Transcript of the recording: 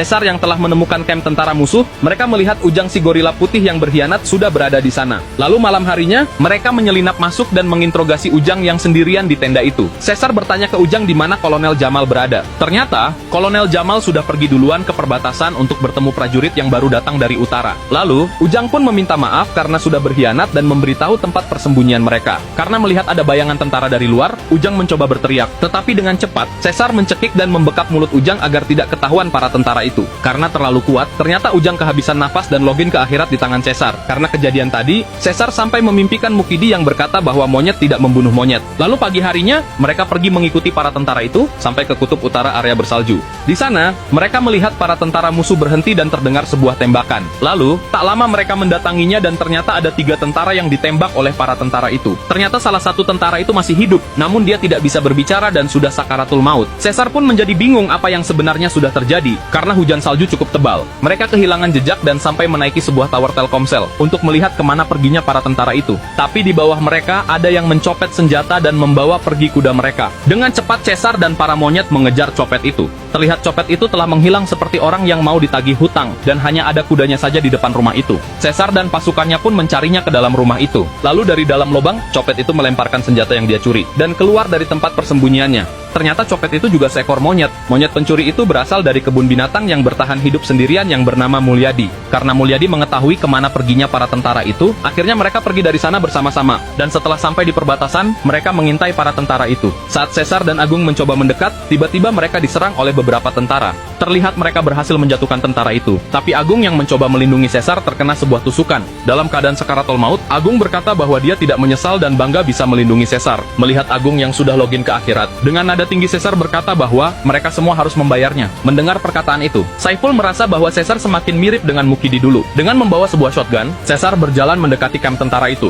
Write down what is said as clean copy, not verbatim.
Caesar yang telah menemukan camp tentara musuh, mereka melihat Ujang si gorila putih yang berkhianat sudah berada di sana. Lalu malam harinya, mereka menyelinap masuk dan menginterogasi Ujang yang sendirian di tenda itu. Caesar bertanya ke Ujang di mana Kolonel Jamal berada. Ternyata, Kolonel Jamal sudah pergi duluan ke perbatasan untuk bertemu prajurit yang baru datang dari utara. Lalu, Ujang pun meminta maaf karena sudah berkhianat dan memberitahu tempat persembunyian mereka. Karena melihat ada bayangan tentara dari luar, Ujang mencoba berteriak. Tetapi dengan cepat, Caesar mencekik dan membekap mulut Ujang agar tidak ketahuan para tentara itu. Karena terlalu kuat, ternyata Ujang kehabisan nafas dan login ke akhirat di tangan Caesar. Karena kejadian tadi, Caesar sampai memimpikan Mukidi yang berkata bahwa monyet tidak membunuh monyet. Lalu pagi harinya, mereka pergi mengikuti para tentara itu sampai ke kutub utara area bersalju. Di sana, mereka melihat para tentara musuh berhenti dan terdengar sebuah tembakan. Lalu, tak lama mereka mendatanginya dan ternyata ada 3 tentara yang ditembak oleh para tentara itu. Ternyata salah satu tentara itu masih hidup, namun dia tidak bisa berbicara dan sudah sakaratul maut. Caesar pun menjadi bingung apa yang sebenarnya sudah terjadi, karena hujan salju cukup tebal. Mereka kehilangan jejak dan sampai menaiki sebuah tower Telkomsel untuk melihat kemana perginya para tentara itu. Tapi di bawah mereka ada yang mencopet senjata dan membawa pergi kuda mereka. Dengan cepat Caesar dan para monyet mengejar copet itu. Terlihat copet itu telah menghilang seperti orang yang mau ditagih hutang, dan hanya ada kudanya saja di depan rumah itu. Caesar dan pasukannya pun mencarinya ke dalam rumah itu. Lalu dari dalam lubang, copet itu melemparkan senjata yang dia curi, dan keluar dari tempat persembunyiannya. Ternyata copet itu juga seekor monyet. Monyet pencuri itu berasal dari kebun binatang yang bertahan hidup sendirian yang bernama Mulyadi. Karena Mulyadi mengetahui kemana perginya para tentara itu, akhirnya mereka pergi dari sana bersama-sama. Dan setelah sampai di perbatasan, mereka mengintai para tentara itu. Saat Caesar dan Agung mencoba mendekat, tiba-tiba mereka diserang oleh beberapa tentara. Terlihat mereka berhasil menjatuhkan tentara itu. Tapi Agung yang mencoba melindungi Caesar terkena sebuah tusukan. Dalam keadaan sakaratul maut, Agung berkata bahwa dia tidak menyesal dan bangga bisa melindungi Caesar. Melihat Agung yang sudah login ke akhirat, dengan nada tinggi Caesar berkata bahwa mereka semua harus membayarnya. Mendengar perkataan itu, Saiful merasa bahwa Caesar semakin mirip dengan Mukidi dulu. Dengan membawa sebuah shotgun, Caesar berjalan mendekati kamp tentara itu.